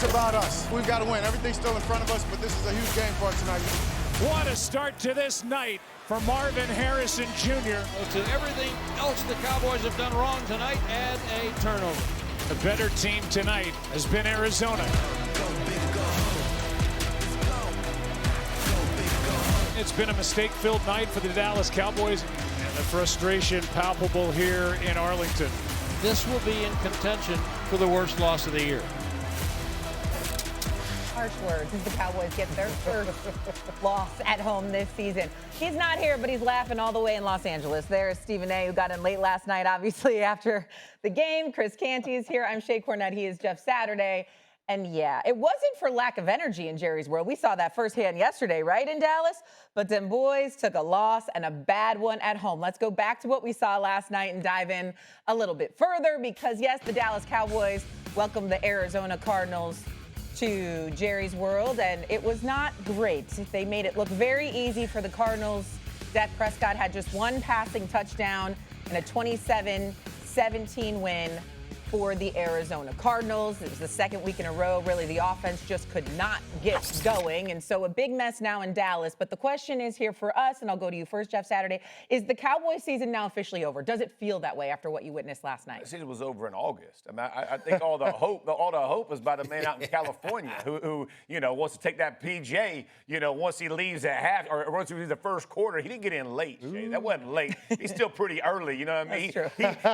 It's about us. We've got to win. Everything's still in front of us, but this is a huge game for us tonight. What a start to this night for Marvin Harrison Jr. To everything else the Cowboys have done wrong tonight, add a turnover. The better team tonight has been Arizona. It's been a mistake-filled night for the Dallas Cowboys, and the frustration palpable here in Arlington. This will be in contention for the worst loss of the year. Harsh words as the Cowboys get their first loss at home this season. He's not here, but he's laughing all the way in Los Angeles. There's Stephen A., who got in late last night, obviously, after the game. Chris Canty is here. I'm Shea Cornette. He is Jeff Saturday. And yeah, it wasn't for lack of energy in Jerry's world. We saw that firsthand yesterday, right, in Dallas? But them boys took a loss and a bad one at home. Let's go back to what we saw last night and dive in a little bit further because, yes, the Dallas Cowboys welcomed the Arizona Cardinals to Jerry's world, and it was not great. They made it look very easy for the Cardinals. Dak Prescott had just one passing touchdown and a 27-17 win for the Arizona Cardinals. It was the second week in a row. Really, the offense just could not get going. And so a big mess now in Dallas. But the question is here for us, and I'll go to you first, Jeff Saturday, is the Cowboys season now officially over? Does it feel that way after what you witnessed last night? The season was over in August. I mean, I think all the hope was by the man out in California who wants to take that PJ, once he leaves at half or once he leaves the first quarter. He didn't get in late, Jay. That wasn't late. He's still pretty early, you know what I mean?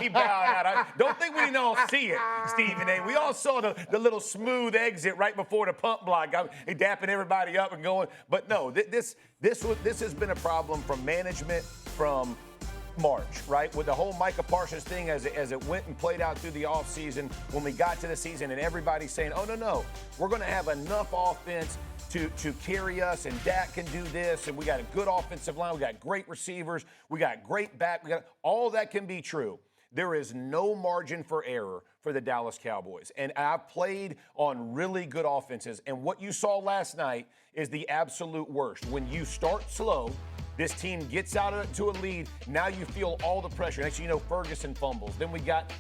He bowed out. I don't think we didn't all see it, Stephen A. We all saw the little smooth exit right before the pump block. He dapping everybody up and going. But no, this has been a problem from management from March, right? With the whole Micah Parsons thing as it went and played out through the offseason, when we got to the season and everybody's saying, oh, no, we're going to have enough offense to carry us, and Dak can do this, and we got a good offensive line, we got great receivers, we got great back, all that can be true. There is no margin for error for the Dallas Cowboys. And I've played on really good offenses. And what you saw last night is the absolute worst. When you start slow, this team gets out to a lead. Now you feel all the pressure. Next thing you know, Ferguson fumbles. Then we got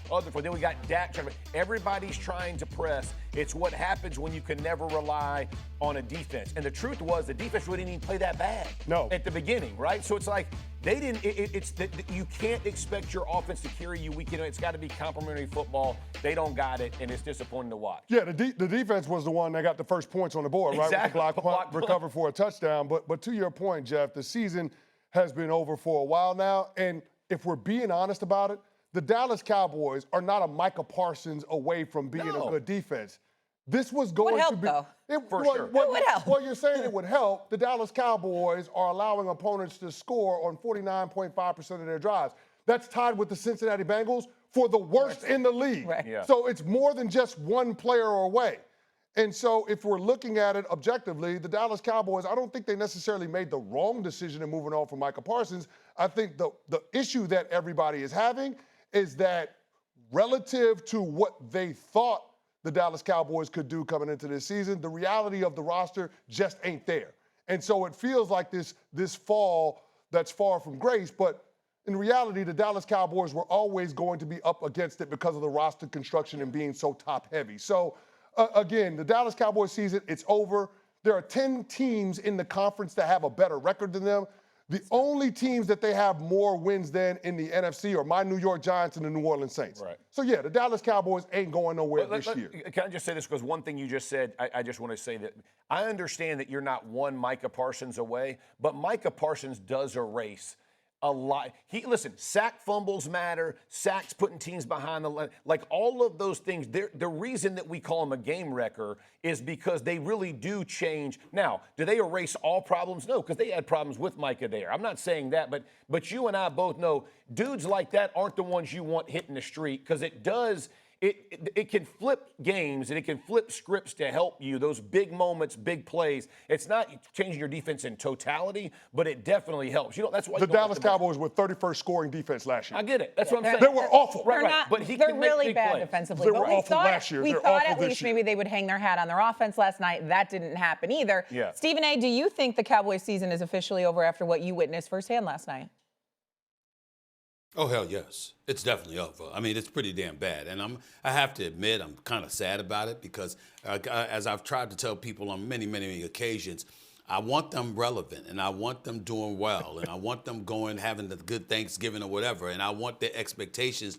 Dak. Everybody's trying to press. It's what happens when you can never rely on a defense. And the truth was, the defense really didn't even play that bad. No. At the beginning, right? So it's like they didn't. It's that you can't expect your offense to carry you week in. It's got to be complementary football. They don't got it, and it's disappointing to watch. Yeah, the defense was the one that got the first points on the board, right? Exactly. With the block punt, recovered for a touchdown. But to your point, Jeff, the season has been over for a while now. And if we're being honest about it, the Dallas Cowboys are not a Micah Parsons away from being a good defense. This was going to be. Though. It would help. Well, you're saying it would help. The Dallas Cowboys are allowing opponents to score on 49.5% of their drives. That's tied with the Cincinnati Bengals for the worst in the league. Right. Yeah. So it's more than just one player away. And so if we're looking at it objectively, the Dallas Cowboys, I don't think they necessarily made the wrong decision in moving on from Micah Parsons. I think the issue that everybody is having is that relative to what they thought the Dallas Cowboys could do coming into this season, the reality of the roster just ain't there. And so it feels like this fall that's far from grace, but in reality, the Dallas Cowboys were always going to be up against it because of the roster construction and being so top-heavy. So, again, the Dallas Cowboys season, it's over. There are 10 teams in the conference that have a better record than them. The only teams that they have more wins than in the NFC are my New York Giants and the New Orleans Saints. Right. So, yeah, the Dallas Cowboys ain't going nowhere this year. Can I just say this? Because one thing you just said, I just want to say that I understand that you're not one Micah Parsons away, but Micah Parsons does erase a lot. Sack fumbles matter, sacks putting teams behind the line, like all of those things. The reason that we call him a game wrecker is because they really do change. Now, do they erase all problems? No, because they had problems with Micah there. I'm not saying that, but you and I both know dudes like that aren't the ones you want hitting the street because it does. It can flip games and it can flip scripts to help you, those big moments, big plays. It's not changing your defense in totality, but it definitely helps. That's why the Dallas Cowboys were 31st scoring defense last year. I get it. That's what I'm saying. They were awful. But they're really bad defensively. They were awful last year. We They're thought awful at least maybe they would hang their hat on their offense last night. That didn't happen either. Yeah. Stephen A., do you think the Cowboys season is officially over after what you witnessed firsthand last night? Oh, hell yes. It's definitely over. I mean, it's pretty damn bad. And I have to admit, I'm kind of sad about it because as I've tried to tell people on many, many, many occasions, I want them relevant, and I want them doing well, and I want them having the good Thanksgiving or whatever, and I want their expectations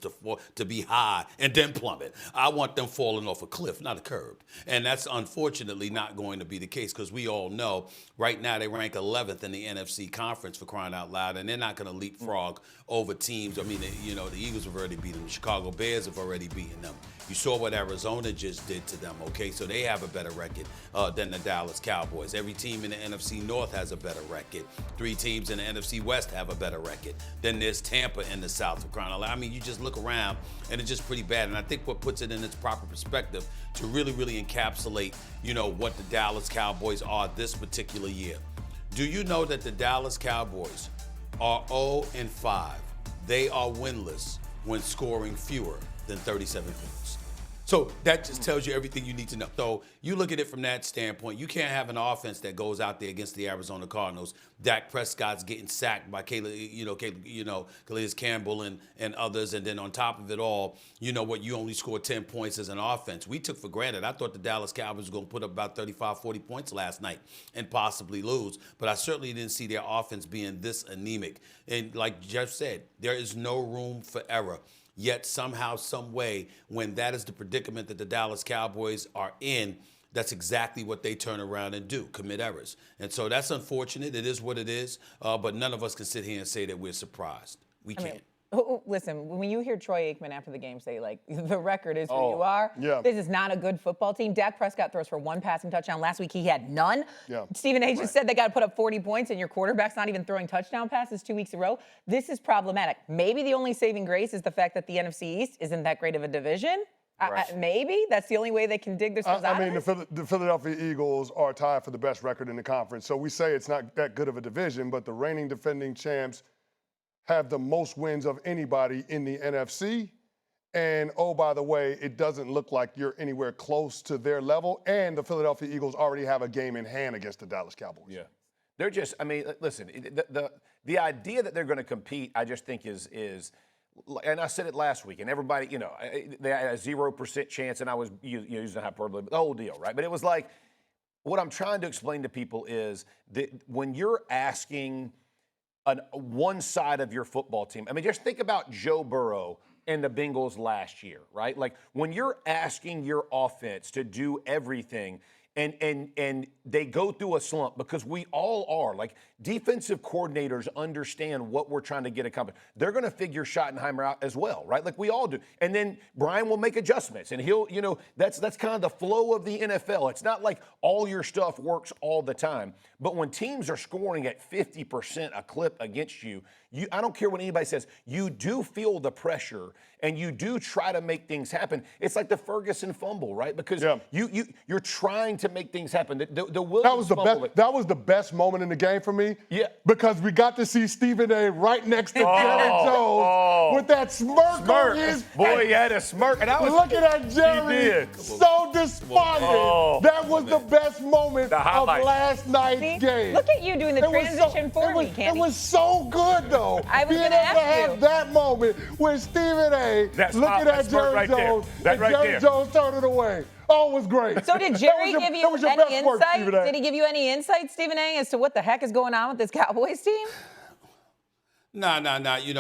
to be high and then plummet. I want them falling off a cliff, not a curb. And that's unfortunately not going to be the case because we all know right now they rank 11th in the NFC conference, for crying out loud, and they're not going to leapfrog over teams. I mean, the Eagles have already beaten them. The Chicago Bears have already beaten them. You saw what Arizona just did to them, okay? So they have a better record than the Dallas Cowboys. Every team in the NFC North has a better record. 3 teams in the NFC West have a better record. Then there's Tampa in the South, for crying out loud. I mean, you just look around, and it's just pretty bad. And I think what puts it in its proper perspective to really, really encapsulate, what the Dallas Cowboys are this particular year. Do you know that the Dallas Cowboys are 0-5? They are winless when scoring fewer than 37 points. So that just tells you everything you need to know. So you look at it from that standpoint. You can't have an offense that goes out there against the Arizona Cardinals. Dak Prescott's getting sacked by Calais Campbell and others, and then on top of it all, you only scored 10 points as an offense. We took for granted. I thought the Dallas Cowboys were going to put up about 35, 40 points last night and possibly lose, but I certainly didn't see their offense being this anemic. And like Jeff said, there is no room for error. Yet somehow, some way, when that is the predicament that the Dallas Cowboys are in, that's exactly what they turn around and do, commit errors. And so that's unfortunate. It is what it is. But none of us can sit here and say that we're surprised. We can't. Listen, when you hear Troy Aikman after the game say, the record is who you are, this is not a good football team. Dak Prescott throws for 1 passing touchdown. Last week, he had none. Yeah. Stephen A. just said they got to put up 40 points, and your quarterback's not even throwing touchdown passes 2 weeks in a row. This is problematic. Maybe the only saving grace is the fact that the NFC East isn't that great of a division. Right. Maybe. That's the only way they can dig themselves out of it. The Philadelphia Eagles are tied for the best record in the conference. So we say it's not that good of a division, but the reigning defending champs have the most wins of anybody in the NFC. And, oh, by the way, it doesn't look like you're anywhere close to their level. And the Philadelphia Eagles already have a game in hand against the Dallas Cowboys. Yeah. They're just, listen, the idea that they're going to compete, I just think is, and I said it last week, and everybody, they had a 0% chance, and I was using hyperbole, but the whole deal, right? But it was like, what I'm trying to explain to people is that when you're asking one side of your football team. Just think about Joe Burrow and the Bengals last year, right? Like when you're asking your offense to do everything and they go through a slump, because we all are. Like defensive coordinators understand what we're trying to get accomplished. They're going to figure Schottenheimer out as well, right? Like we all do. And then Brian will make adjustments, and he'll, that's kind of the flow of the NFL. It's not like all your stuff works all the time. But when teams are scoring at 50% a clip against you, I don't care what anybody says, you do feel the pressure and you do try to make things happen. It's like the Ferguson fumble, right? Because you're trying to make things happen. The Williams that was the best moment in the game for me. Yeah. Because we got to see Stephen A. right next to Jerry Jones with that smirk on his face. Boy, he had a smirk. And I was looking at Jerry, so despondent. That was the best moment of last night's game. Look at you doing the transition for me, Canty. It was so good, though. I was going to ask you. Being able to have that moment when Stephen A. looking at Jerry Jones and Jerry Jones turning away. Oh, it was great. So did Jerry give you any insight? Did he give you any insight, Stephen A., as to what the heck is going on with this Cowboys team? Nah.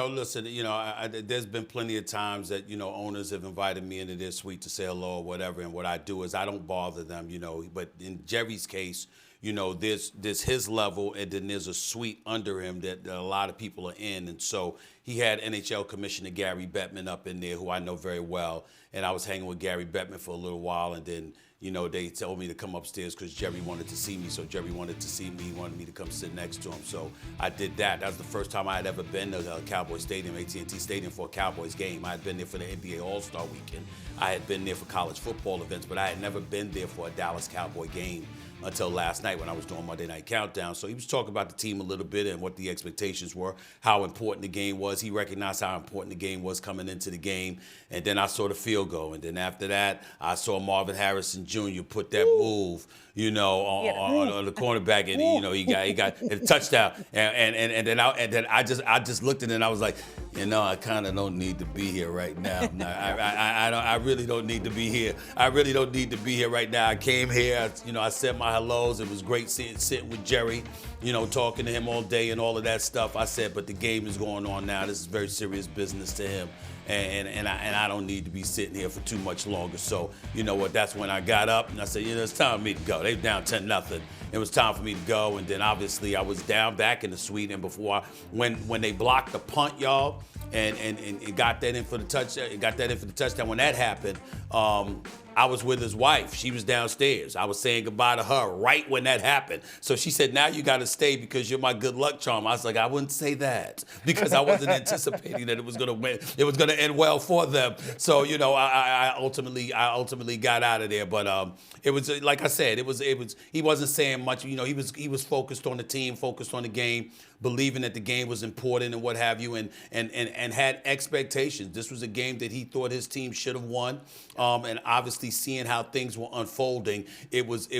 Listen, there's been plenty of times that, owners have invited me into their suite to say hello or whatever, and what I do is I don't bother them, But in Jerry's case, there's his level, and then there's a suite under him that a lot of people are in. And so he had NHL Commissioner Gary Bettman up in there, who I know very well. And I was hanging with Gary Bettman for a little while, and then, they told me to come upstairs because Jerry wanted to see me. So Jerry wanted to see me. He wanted me to come sit next to him. So I did that. That was the first time I had ever been to Cowboys Stadium, AT&T Stadium, for a Cowboys game. I had been there for the NBA All-Star Weekend. I had been there for college football events, but I had never been there for a Dallas Cowboy game until last night when I was doing Monday Night Countdown. So he was talking about the team a little bit and what the expectations were, how important the game was. He recognized how important the game was coming into the game. And then I saw the field goal. And then after that, I saw Marvin Harrison Jr. put that move, on the cornerback, and he got a touchdown. And then I just looked at it and I was like, I kind of don't need to be here right now. I really don't need to be here. I really don't need to be here right now. I came here, I said my hellos. It was great sitting with Jerry, talking to him all day and all of that stuff. I said, but the game is going on now. This is very serious business to him. And I don't need to be sitting here for too much longer. So, you know what, that's when I got up and I said, it's time for me to go. They down 10-0. It was time for me to go. And then obviously I was down back in the suite. And before when they blocked the punt, y'all, and got that in for the touchdown, when that happened, I was with his wife. She was downstairs. I was saying goodbye to her right when that happened. So she said, now you got to stay because you're my good luck charm. I was like, I wouldn't say that because I wasn't anticipating that it was going to win. It was going to end well for them. So, I ultimately got out of there. But it was, like I said, it was he wasn't saying much. He was focused on the team, focused on the game, believing that the game was important and what have you, and had expectations. This was a game that he thought his team should have won. And obviously seeing how things were unfolding, it was I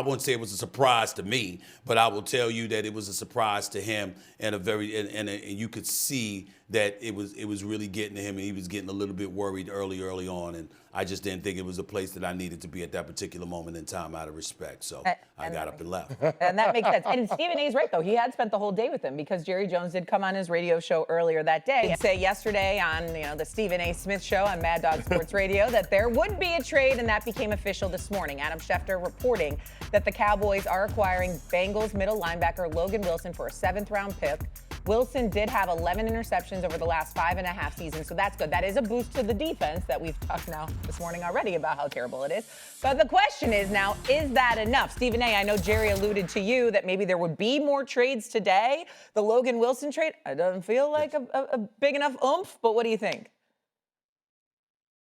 won't say it was a surprise to me, but I will tell you that it was a surprise to him, and you could see that it was really getting to him, and he was getting a little bit worried early on, and I just didn't think it was a place that I needed to be at that particular moment in time out of respect. So I got up and left. And that makes sense. And Stephen A's right, though. He had spent the whole day with him because Jerry Jones did come on his radio show earlier that day and say yesterday on the Stephen A. Smith show on Mad Dog Sports Radio that there would be a trade, and that became official this morning. Adam Schefter reporting that the Cowboys are acquiring Bengals middle linebacker Logan Wilson for a 7th-round pick. Wilson did have 11 interceptions over the last 5.5 seasons, so that's good. That is a boost to the defense that we've talked now this morning already about how terrible it is. But the question is now, is that enough? Stephen A., I know Jerry alluded to you that maybe there would be more trades today. The Logan Wilson trade, it doesn't feel like a big enough oomph, but what do you think?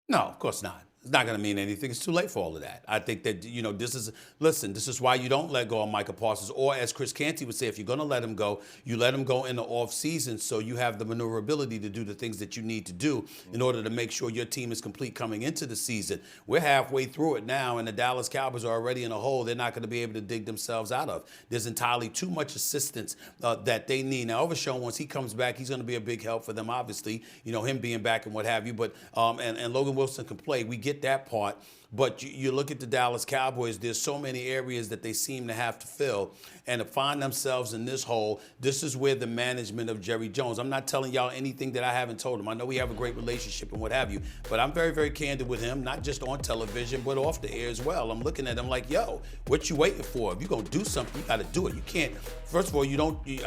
No, of course not. It's not going to mean anything. It's too late for all of that. I think that, this is why you don't let go of Micah Parsons. Or as Chris Canty would say, if you're going to let him go, you let him go in the off season so you have the maneuverability to do the things that you need to do in order to make sure your team is complete coming into the season. We're halfway through it now, and the Dallas Cowboys are already in a hole they're not going to be able to dig themselves out of. There's entirely too much assistance that they need. Now, Overshown, once he comes back, he's going to be a big help for them, obviously, him being back and what have you. But and Logan Wilson can play. We get that part. But you look at the Dallas Cowboys, there's so many areas that they seem to have to fill. And to find themselves in this hole, this is where the management of Jerry Jones, I'm not telling y'all anything that I haven't told him. I know we have a great relationship and what have you, but I'm very, very candid with him, not just on television, but off the air as well. I'm looking at him like, yo, what you waiting for? If you're going to do something, you got to do it. You can't, first of all,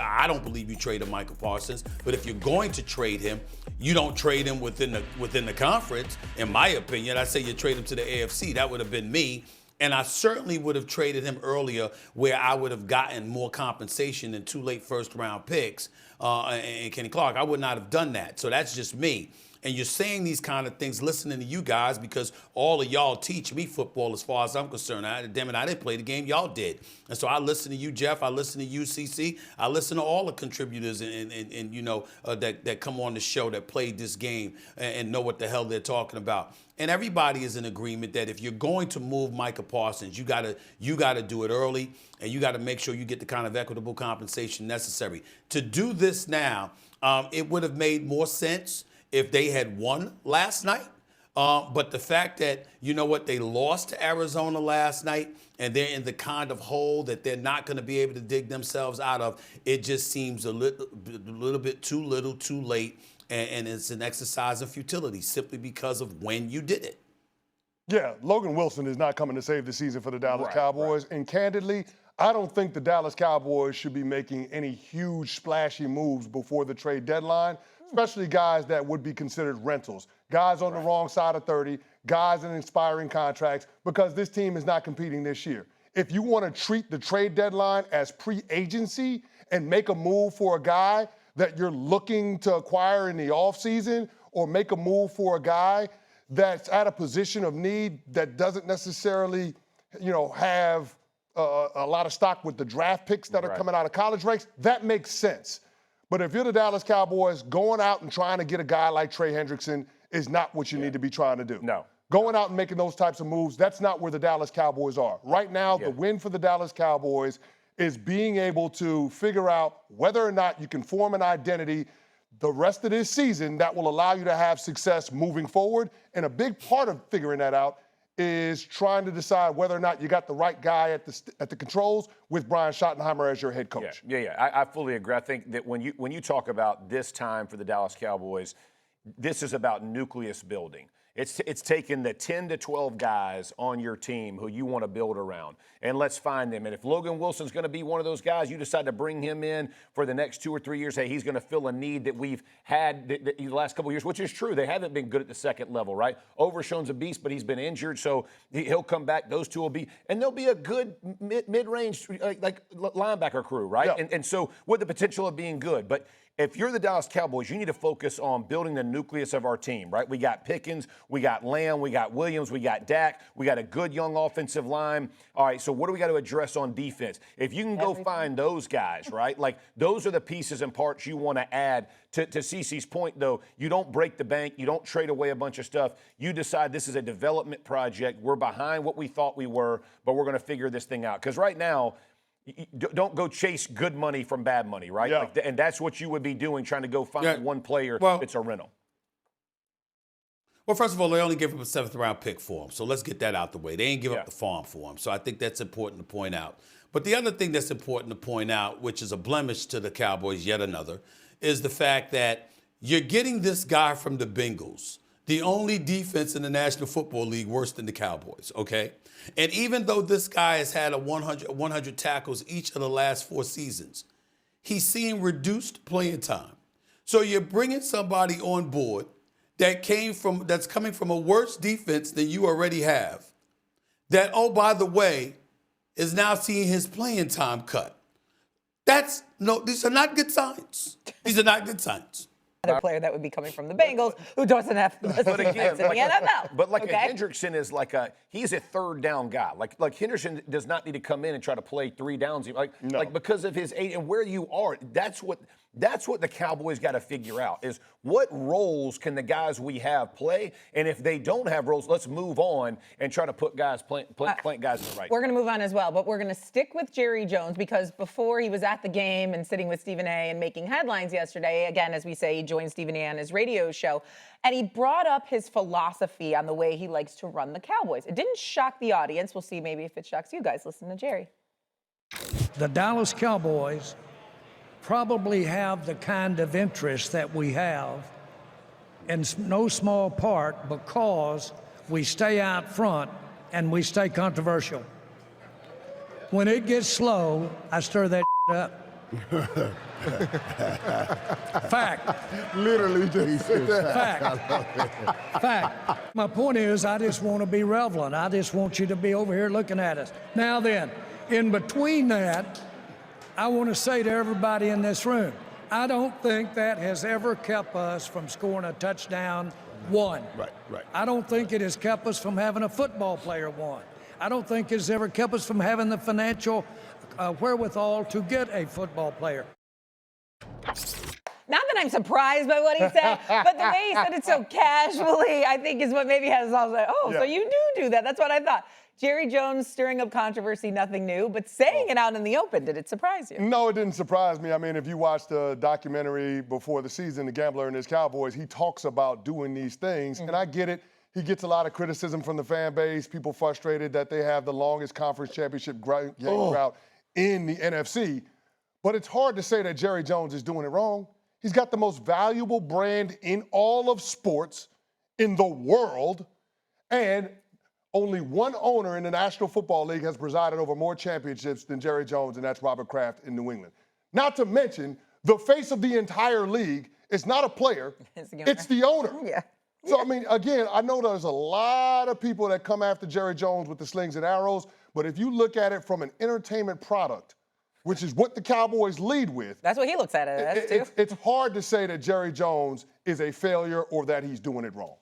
I don't believe you trade Micah Parsons, but if you're going to trade him, you don't trade him within the conference, in my opinion. I say you trade him to the AFC. That would have been me. And I certainly would have traded him earlier where I would have gotten more compensation than 2 late first-round picks and Kenny Clark. I would not have done that. So that's just me. And you're saying these kind of things, listening to you guys, because all of y'all teach me football as far as I'm concerned. Damn it, I didn't play the game, y'all did. And so I listen to you, Jeff. I listen to you, CC. I listen to all the contributors and that come on the show that played this game and know what the hell they're talking about. And everybody is in agreement that if you're going to move Micah Parsons, you gotta do it early, and you got to make sure you get the kind of equitable compensation necessary. To do this now, it would have made more sense if they had won last night. But the fact that, they lost to Arizona last night and they're in the kind of hole that they're not going to be able to dig themselves out of, it just seems a little bit too little, too late. And it's an exercise in futility simply because of when you did it. Yeah, Logan Wilson is not coming to save the season for the Dallas Cowboys. Right. And candidly, I don't think the Dallas Cowboys should be making any huge, splashy moves before the trade deadline, especially guys that would be considered rentals, guys on the wrong side of 30, guys in expiring contracts, because this team is not competing this year. If you want to treat the trade deadline as pre-agency and make a move for a guy that you're looking to acquire in the offseason, or make a move for a guy that's at a position of need that doesn't necessarily, have a lot of stock with the draft picks that are coming out of college ranks, that makes sense. But if you're the Dallas Cowboys, going out and trying to get a guy like Trey Hendrickson is not what you need to be trying to do. No. Going out and making those types of moves, that's not where the Dallas Cowboys are. Right now, the win for the Dallas Cowboys is being able to figure out whether or not you can form an identity the rest of this season that will allow you to have success moving forward. And a big part of figuring that out is trying to decide whether or not you got the right guy at the controls with Brian Schottenheimer as your head coach. I fully agree. I think that when you talk about this time for the Dallas Cowboys, this is about nucleus building. It's taking the 10 to 12 guys on your team who you want to build around, and let's find them. And if Logan Wilson's going to be one of those guys, you decide to bring him in for the next 2 or 3 years. Hey, he's going to fill a need that we've had the last couple of years, which is true. They haven't been good at the second level, right? Overshown's a beast, but he's been injured, so he'll come back. Those two will be, and they'll be a good mid-range like linebacker crew, right? Yeah. And so with the potential of being good, but if you're the Dallas Cowboys, you need to focus on building the nucleus of our team, right? We got Pickens, we got Lamb, we got Williams, we got Dak, we got a good young offensive line. All right, so what do we got to address on defense? If you can go find those guys, right? Like, those are the pieces and parts you want to add. To CeCe's point, though, you don't break the bank. You don't trade away a bunch of stuff. You decide this is a development project. We're behind what we thought we were, but we're going to figure this thing out. Because right now, don't go chase good money from bad money, right? Yeah. And that's what you would be doing, trying to go find one player that's a rental. Well, first of all, they only gave him a 7th-round pick for him, so let's get that out the way. They ain't give up the farm for him, so I think that's important to point out. But the other thing that's important to point out, which is a blemish to the Cowboys, yet another, is the fact that you're getting this guy from the Bengals, the only defense in the National Football League worse than the Cowboys, okay? And even though this guy has had 100 tackles each of the last 4 seasons, he's seeing reduced playing time. So you're bringing somebody on board that's coming from a worse defense than you already have, that, oh, by the way, is now seeing his playing time cut. These are not good signs. These are not good signs. Another player that would be coming from the Bengals who doesn't have the defense in the NFL. But a Hendrickson is he's a third down guy. Like Hendrickson does not need to come in and try to play 3 downs. Like because of his age and where you are, that's what the Cowboys got to figure out is what roles can the guys we have play, and if they don't have roles, let's move on and try to put guys plant guys in the right. We're going to move on as well, but we're going to stick with Jerry Jones because before he was at the game and sitting with Stephen A. and making headlines yesterday, again, as we say, he joined Stephen A. on his radio show, and he brought up his philosophy on the way he likes to run the Cowboys. It didn't shock the audience. We'll see maybe if it shocks you guys. Listen to Jerry. The Dallas Cowboys probably have the kind of interest that we have in no small part because we stay out front and we stay controversial. When it gets slow, I stir that up. Fact. Literally just said Fact. Fact. My point is, I just want to be relevant. I just want you to be over here looking at us. Now then, in between that, I want to say to everybody in this room, I don't think that has ever kept us from scoring a touchdown one. Right. I don't think it has kept us from having a football player one. I don't think it's ever kept us from having the financial wherewithal to get a football player. Not that I'm surprised by what he said, but the way he said it so casually, I think is what maybe has us like, so you do that. That's what I thought. Jerry Jones stirring up controversy, nothing new, but saying it out in the open, did it surprise you? No, it didn't surprise me. I mean, if you watch the documentary before the season, The Gambler and His Cowboys, he talks about doing these things, and I get it. He gets a lot of criticism from the fan base, people frustrated that they have the longest conference championship game route in the NFC. But it's hard to say that Jerry Jones is doing it wrong. He's got the most valuable brand in all of sports in the world, and only one owner in the National Football League has presided over more championships than Jerry Jones, and that's Robert Kraft in New England. Not to mention, the face of the entire league is not a player, it's the owner. Yeah. So, I mean, again, I know there's a lot of people that come after Jerry Jones with the slings and arrows, but if you look at it from an entertainment product, which is what the Cowboys lead with. That's what he looks at it as, too. It's hard to say that Jerry Jones is a failure or that he's doing it wrong.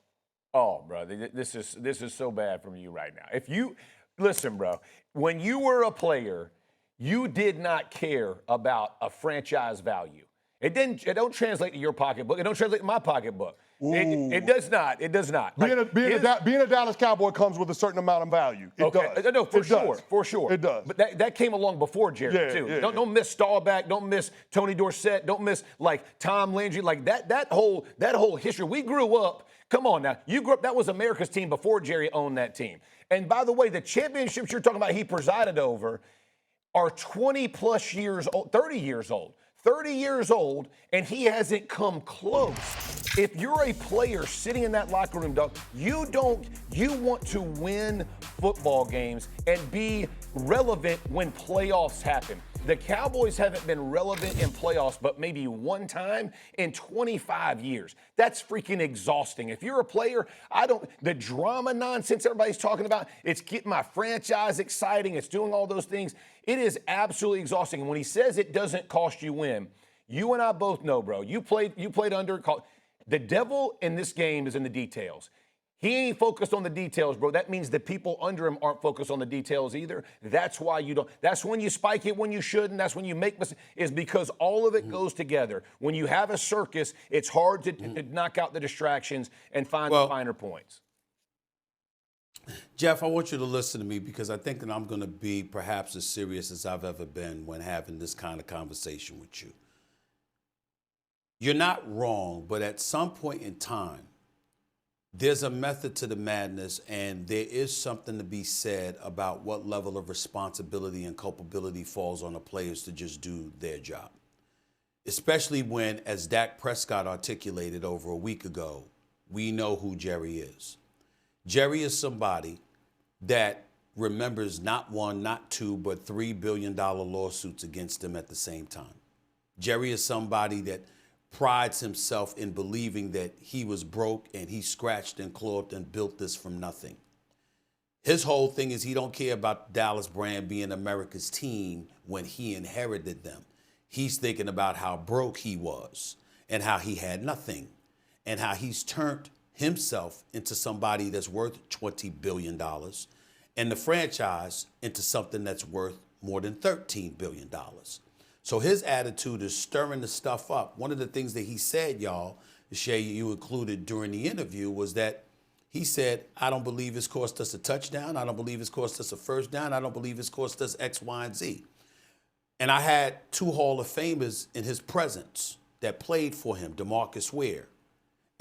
Oh, brother, this is so bad from you right now. If you listen, bro, when you were a player, you did not care about a franchise value. It don't translate to your pocketbook. It don't translate to my pocketbook. It does not. It does not. Being a Dallas Cowboy comes with a certain amount of value. It does. No, for sure. It does. But that came along before Jerry, too. Yeah. Don't miss Staubach. Don't miss Tony Dorsett. Don't miss, like, Tom Landry. Like, that whole history. We grew up. Come on now. You grew up. That was America's team before Jerry owned that team. And by the way, the championships you're talking about he presided over are 20-plus years old, 30 years old. 30 years old, and he hasn't come close. If you're a player sitting in that locker room, dog, you want to win football games and be relevant when playoffs happen. The Cowboys haven't been relevant in playoffs, but maybe one time in 25 years. That's freaking exhausting. If you're a player, the drama nonsense everybody's talking about, it's getting my franchise exciting, it's doing all those things. It is absolutely exhausting. And when he says it doesn't cost you win, you and I both know, bro, you played under, the devil in this game is in the details. He ain't focused on the details, bro. That means the people under him aren't focused on the details either. That's why you don't. That's when you spike it when you shouldn't. That's when you make mistakes, is because all of it goes together. When you have a circus, it's hard to knock out the distractions and find the finer points. Jeff, I want you to listen to me because I think that I'm going to be perhaps as serious as I've ever been when having this kind of conversation with you. You're not wrong, but at some point in time, there's a method to the madness, and there is something to be said about what level of responsibility and culpability falls on the players to just do their job. Especially when, as Dak Prescott articulated over a week ago, we know who Jerry is. Jerry is somebody that remembers not one, not two, but $3 billion lawsuits against him at the same time. Jerry is somebody that prides himself in believing that he was broke and he scratched and clawed and built this from nothing. His whole thing is he don't care about the Dallas brand being America's team when he inherited them. He's thinking about how broke he was and how he had nothing and how he's turned himself into somebody that's worth $20 billion and the franchise into something that's worth more than $13 billion. So his attitude is stirring the stuff up. One of the things that he said, y'all, Shay, you included during the interview, was that he said, I don't believe it's cost us a touchdown. I don't believe it's cost us a first down. I don't believe it's cost us X, Y, and Z. And I had two Hall of Famers in his presence that played for him, DeMarcus Ware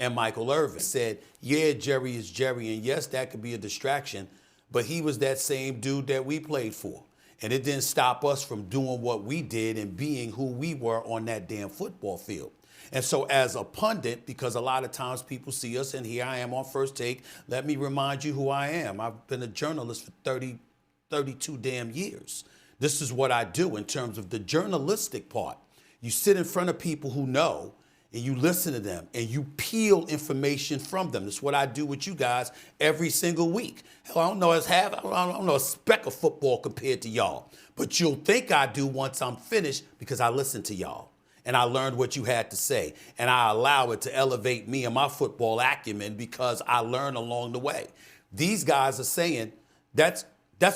and Michael Irvin. Said, yeah, Jerry is Jerry, and yes, that could be a distraction, but he was that same dude that we played for. And it didn't stop us from doing what we did and being who we were on that damn football field. And so as a pundit, because a lot of times people see us, and here I am on First Take, let me remind you who I am. I've been a journalist for 32 damn years. This is what I do in terms of the journalistic part. You sit in front of people who know, and you listen to them, and you peel information from them. That's what I do with you guys every single week. Hell, I don't know a speck of football compared to y'all, but you'll think I do once I'm finished because I listen to y'all, and I learned what you had to say, and I allow it to elevate me and my football acumen because I learn along the way. These guys are saying that's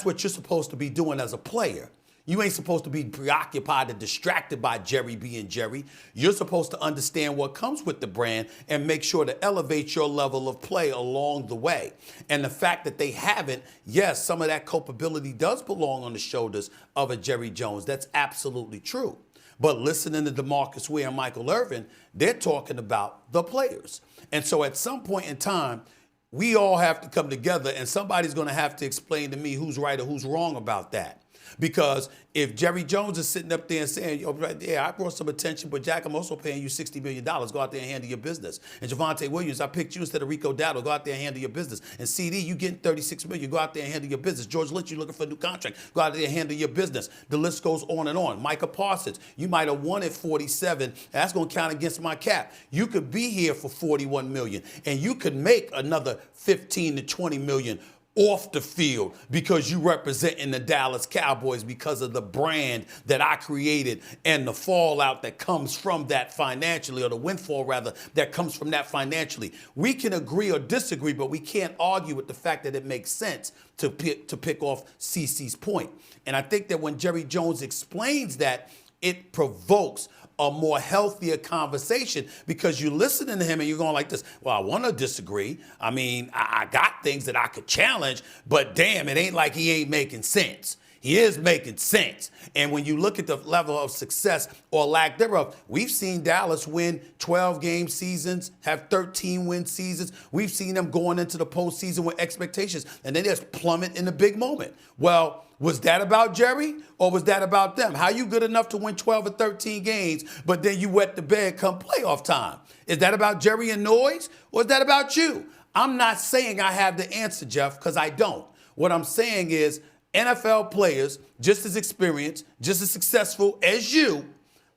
what you're supposed to be doing as a player. You ain't supposed to be preoccupied and distracted by Jerry being Jerry. You're supposed to understand what comes with the brand and make sure to elevate your level of play along the way. And the fact that they haven't, yes, some of that culpability does belong on the shoulders of a Jerry Jones. That's absolutely true. But listening to DeMarcus Ware and Michael Irvin, they're talking about the players. And so at some point in time, we all have to come together, and somebody's going to have to explain to me who's right or who's wrong about that. Because if Jerry Jones is sitting up there and saying, yo, right there, I brought some attention, but Jack, I'm also paying you $60 million. Go out there and handle your business. And Javonte Williams, I picked you instead of Rico Dowdle. Go out there and handle your business. And CD, you getting $36 million. Go out there and handle your business. George Lynch, you looking for a new contract. Go out there and handle your business. The list goes on and on. Micah Parsons, you might have won at 47. And that's going to count against my cap. You could be here for $41 million, and you could make another $15 to $20 million off the field because you representing the Dallas Cowboys because of the brand that I created and the fallout that comes from that financially, or the windfall rather that comes from that financially. We can agree or disagree, but we can't argue with the fact that it makes sense to pick off CeCe's point. And I think that when Jerry Jones explains that, it provokes a more healthier conversation, because you're listening to him and you're going like this, well, I want to disagree. I mean, I got things that I could challenge, but damn, it ain't like he ain't making sense. He is making sense. And when you look at the level of success or lack thereof, we've seen Dallas win 12-game seasons, have 13-win seasons. We've seen them going into the postseason with expectations, and they just plummet in the big moment. Well, was that about Jerry, or was that about them? How you good enough to win 12 or 13 games, but then you wet the bed come playoff time? Is that about Jerry and noise, or is that about you? I'm not saying I have the answer, Jeff, because I don't. What I'm saying is NFL players, just as experienced, just as successful as you,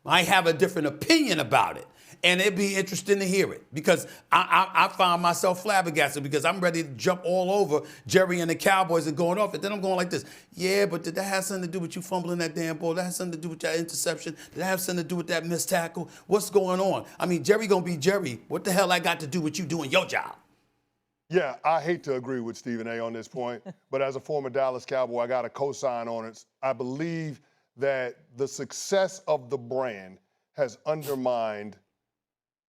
might have a different opinion about it. And it'd be interesting to hear it, because I found myself flabbergasted, because I'm ready to jump all over Jerry and the Cowboys and going off it. Then I'm going like this. Yeah, but did that have something to do with you fumbling that damn ball? Did that have something to do with that interception? Did that have something to do with that missed tackle? What's going on? I mean, Jerry gonna be Jerry. What the hell I got to do with you doing your job? Yeah, I hate to agree with Stephen A. on this point, but as a former Dallas Cowboy, I got to co-sign on it. I believe that the success of the brand has undermined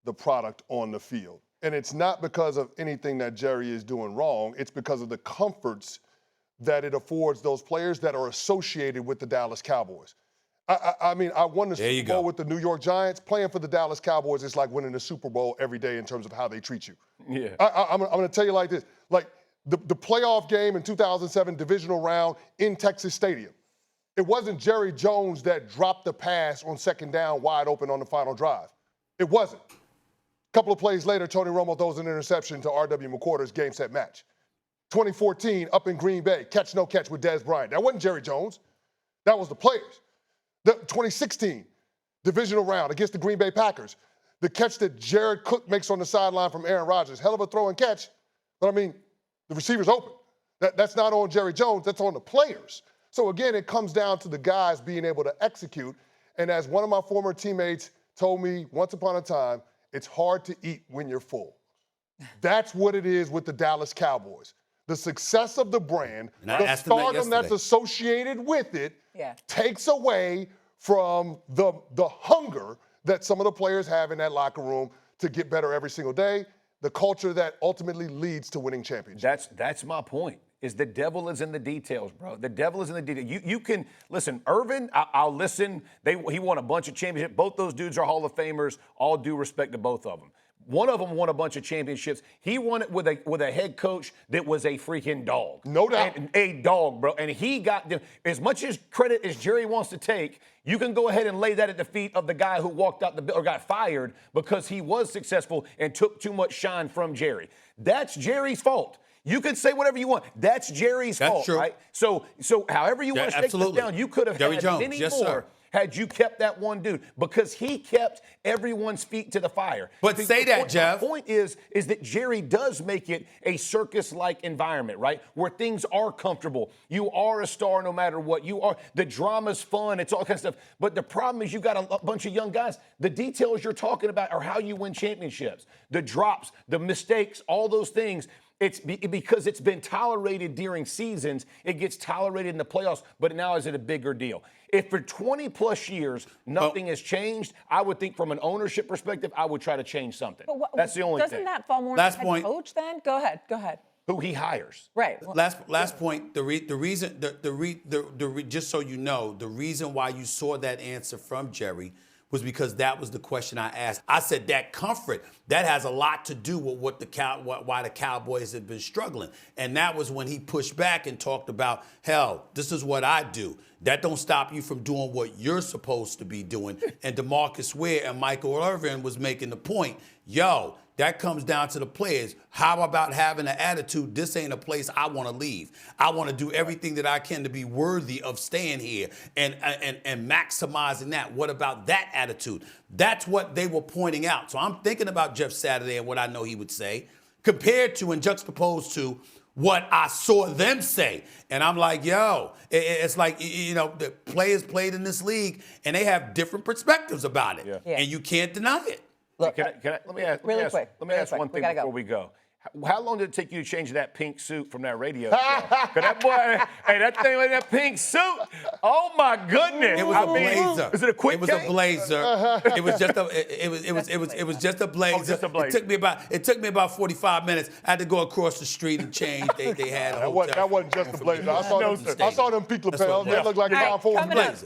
the product on the field. And it's not because of anything that Jerry is doing wrong. It's because of the comforts that it affords those players that are associated with the Dallas Cowboys. I mean, I won the Super Bowl with the New York Giants. Playing for the Dallas Cowboys is like winning the Super Bowl every day in terms of how they treat you. Yeah. I'm going to tell you like this. Like the playoff game in 2007, divisional round in Texas Stadium. It wasn't Jerry Jones that dropped the pass on second down wide open on the final drive. It wasn't. A couple of plays later, Tony Romo throws an interception to R.W. McQuarter's game set match. 2014, up in Green Bay, catch no catch with Dez Bryant. That wasn't Jerry Jones. That was the players. The 2016 divisional round against the Green Bay Packers. The catch that Jared Cook makes on the sideline from Aaron Rodgers. Hell of a throw and catch. But I mean, the receiver's open. That's not on Jerry Jones. That's on the players. So again, it comes down to the guys being able to execute. And as one of my former teammates told me once upon a time, it's hard to eat when you're full. That's what it is with the Dallas Cowboys. The success of the brand, the stardom that's associated with it, takes away from the hunger that some of the players have in that locker room to get better every single day, the culture that ultimately leads to winning championships. That's my point. Is the devil is in the details, bro. The devil is in the details. You can listen, Irvin. I'll listen. He won a bunch of championships. Both those dudes are Hall of Famers. All due respect to both of them. One of them won a bunch of championships. He won it with a head coach that was a freaking dog. No doubt. A dog, bro. And he got as much as credit as Jerry wants to take. You can go ahead and lay that at the feet of the guy who walked out or got fired because he was successful and took too much shine from Jerry. That's Jerry's fault. You can say whatever you want. That's Jerry's fault, true. Right? So however you want to shake this down, you could have had many more. Sir. Had you kept that one dude, because he kept everyone's feet to the fire. But say that, Jeff. The point is that Jerry does make it a circus-like environment, right? Where things are comfortable. You are a star no matter what. You are. The drama's fun. It's all kind of stuff. But the problem is you got a bunch of young guys. The details you're talking about are how you win championships. The drops, the mistakes, all those things. It's because it's been tolerated during seasons. It gets tolerated in the playoffs, but now is it a bigger deal? If for 20-plus years nothing has changed, I would think from an ownership perspective, I would try to change something. That's the only thing. Doesn't that fall more on the head coach then? Go ahead. Who he hires. Right. Last point. The reason, just so you know, the reason why you saw that answer from Jerry was because that was the question I asked. I said that comfort, that has a lot to do with why the Cowboys have been struggling. And that was when he pushed back and talked about, hell, this is what I do. That don't stop you from doing what you're supposed to be doing. And DeMarcus Ware and Michael Irvin was making the point, yo, that comes down to the players. How about having an attitude, this ain't a place I want to leave. I want to do everything that I can to be worthy of staying here and maximizing that. What about that attitude? That's what they were pointing out. So I'm thinking about Jeff Saturday and what I know he would say, compared to and juxtaposed to what I saw them say. And I'm like, yo, it's like, the players played in this league and they have different perspectives about it. Yeah. And you can't deny it. Look, Let me ask one thing before we go. How long did it take you to change that pink suit from that radio show? 'Cause that boy, that thing with that pink suit, oh my goodness! It was a blazer. Is it a quick? It was a blazer. It was just a. It was just a blazer. Oh, just a blazer. It took me about 45 minutes. I had to go across the street and change. They had a that wasn't just a blazer. I saw them pink lapels. They looked like a All right, coming up.